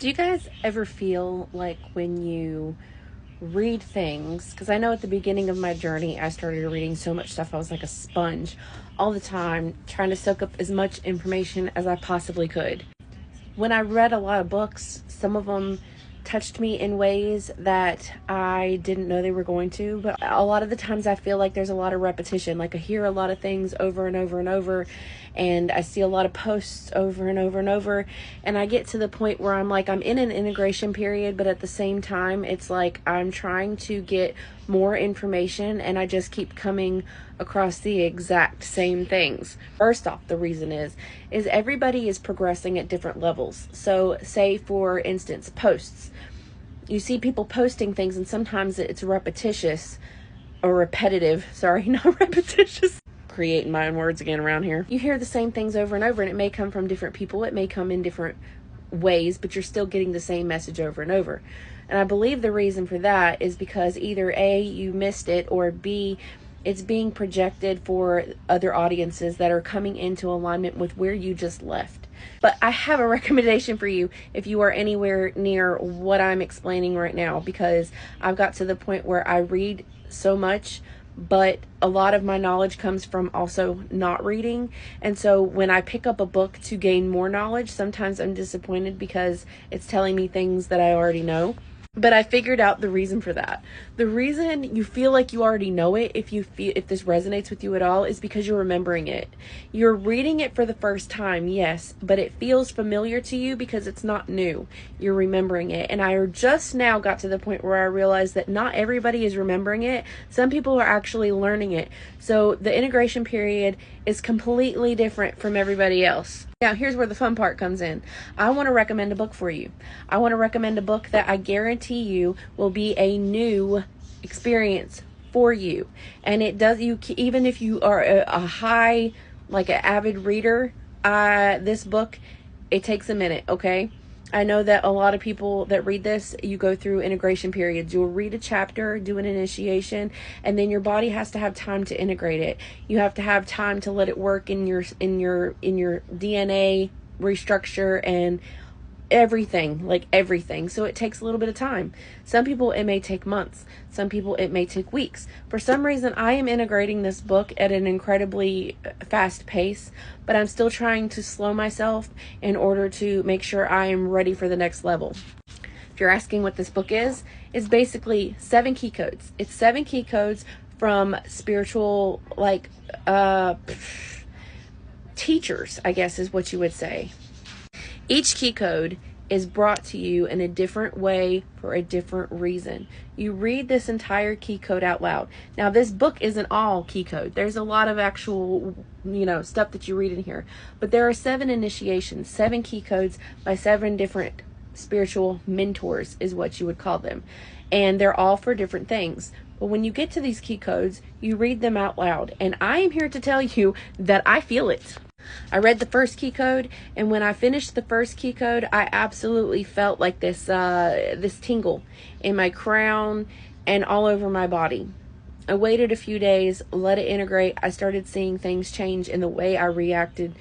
Do you guys ever feel like when you read things, because I know at the beginning of my journey, I started reading so much stuff, I was like a sponge all the time, trying to soak up as much information as I possibly could. When I read a lot of books, some of them touched me in ways that I didn't know they were going to, but a lot of the times I feel like there's a lot of repetition. Like I hear a lot of things over and over and over, and I see a lot of posts over and over and over, and I get to the point where I'm like, I'm in an integration period, but at the same time it's like I'm trying to get more information and I just keep coming across the exact same things. First off, the reason is everybody is progressing at different levels. So say for instance, posts. You see people posting things and sometimes it's repetitious or repetitive. Sorry, not repetitious. Creating my own words again around here. You hear the same things over and over, and it may come from different people. It may come in different ways, but you're still getting the same message over and over. And I believe the reason for that is because either A, you missed it, or B, it's being projected for other audiences that are coming into alignment with where you just left. But I have a recommendation for you if you are anywhere near what I'm explaining right now, because I've got to the point where I read so much, but a lot of my knowledge comes from also not reading. And so when I pick up a book to gain more knowledge, sometimes I'm disappointed because it's telling me things that I already know. But I figured out the reason for that. The reason you feel like you already know it, if this resonates with you at all, is because you're remembering it. You're reading it for the first time, yes, but it feels familiar to you because it's not new. You're remembering it. And I just now got to the point where I realized that not everybody is remembering it. Some people are actually learning it. So the integration period is completely different from everybody else. Now, here's where the fun part comes in. I want to recommend a book for you. I want to recommend a book that I guarantee you will be a new experience for you. And it does, even if you are a high, like an avid reader, this book, it takes a minute, okay? I know that a lot of people that read this, you go through integration periods. You'll read a chapter, do an initiation, and then your body has to have time to integrate it. You have to have time to let it work in your DNA restructure and everything, like everything. So it takes a little bit of time. Some people it may take months. Some people it may take weeks. For some reason, I am integrating this book at an incredibly fast pace, but I'm still trying to slow myself in order to make sure I am ready for the next level. If you're asking what this book is, it's basically 7 key codes. It's 7 key codes from spiritual, teachers, I guess is what you would say. Each key code is brought to you in a different way for a different reason. You read this entire key code out loud. Now, this book isn't all key code. There's a lot of actual, stuff that you read in here. But there are 7 initiations, 7 key codes by 7 different spiritual mentors is what you would call them. And they're all for different things. But when you get to these key codes, you read them out loud. And I am here to tell you that I feel it. I read the first key code, and when I finished the first key code, I absolutely felt like this tingle in my crown and all over my body. I waited a few days, let it integrate. I started seeing things change in the way I reacted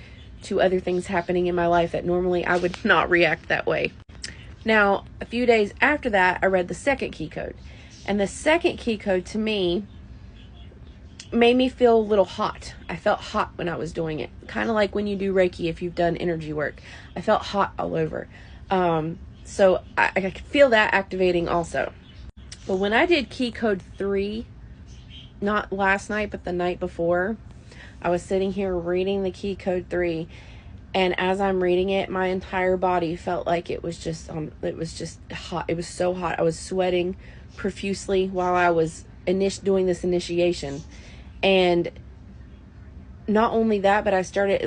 to other things happening in my life that normally I would not react that way. Now, a few days after that, I read the second key code. And the second key code to me made me feel a little hot. I felt hot when I was doing it. Kind of like when you do Reiki if you've done energy work. I felt hot all over. So I could feel that activating also. But when I did key code 3, not last night, but the night before, I was sitting here reading the key code 3. And as I'm reading it, my entire body felt like it was just hot. It was so hot. I was sweating profusely while I was doing this initiation. And not only that, but I started,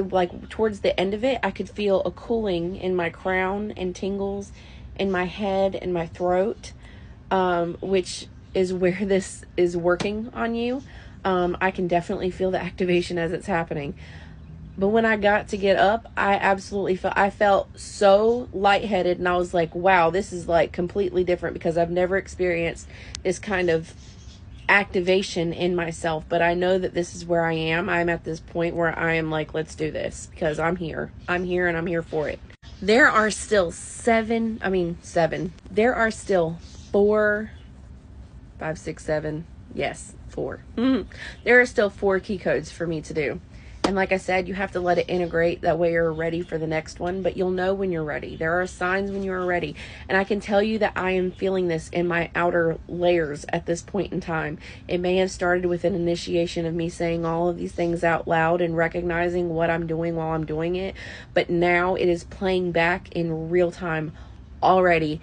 towards the end of it, I could feel a cooling in my crown and tingles in my head and my throat, which is where this is working on you. I can definitely feel the activation as it's happening. But when I got to get up, I felt so lightheaded, and I was like, wow, this is completely different because I've never experienced this kind of activation in myself. But I know that this is where I am. I'm at this point where I am like, let's do this because I'm here and I'm here for it. There are still seven. There are still 4, 5, 6, 7. Yes, 4. There are still 4 key codes for me to do. And like I said, you have to let it integrate. That way you're ready for the next one. But you'll know when you're ready. There are signs when you're ready. And I can tell you that I am feeling this in my outer layers at this point in time. It may have started with an initiation of me saying all of these things out loud and recognizing what I'm doing while I'm doing it. But now it is playing back in real time already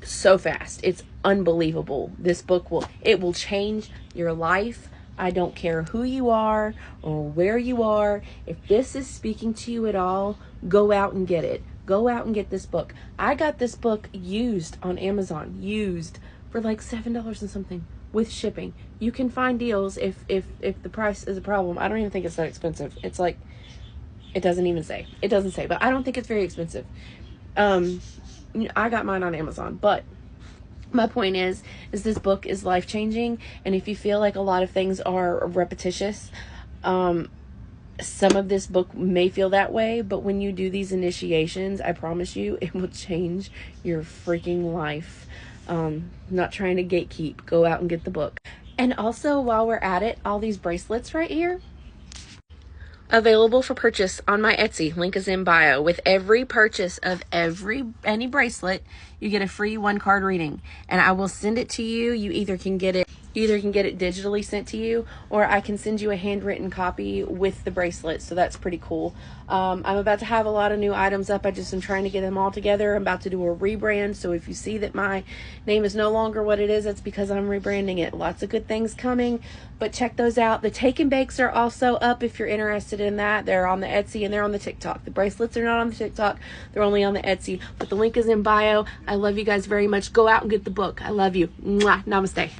so fast. It's unbelievable. This book will change your life. I don't care who you are or where you are. If this is speaking to you at all, go out and get it. Go out and get this book. I got this book used on Amazon, used for like $7 and something with shipping. You can find deals if the price is a problem. I don't even think it's that expensive. It's like, it doesn't even say. It doesn't say, but I don't think it's very expensive. I got mine on Amazon, but my point is this book is life-changing. And if you feel like a lot of things are repetitious, some of this book may feel that way, but when you do these initiations, I promise you it will change your freaking life. Not trying to gatekeep. Go out and get the book. And also, while we're at it, all these bracelets right here, available for purchase on my Etsy. Link is in bio. With every purchase of any bracelet, you get a free 1-card reading, and I will send it to you. You either can get it digitally sent to you, or I can send you a handwritten copy with the bracelet. So that's pretty cool. I'm about to have a lot of new items up. I just am trying to get them all together. I'm about to do a rebrand. So if you see that my name is no longer what it is, that's because I'm rebranding it. Lots of good things coming, but check those out. The take and bakes are also up if you're interested in that. They're on the Etsy and they're on the TikTok. The bracelets are not on the TikTok. They're only on the Etsy, but the link is in bio. I love you guys very much. Go out and get the book. I love you. Mwah. Namaste.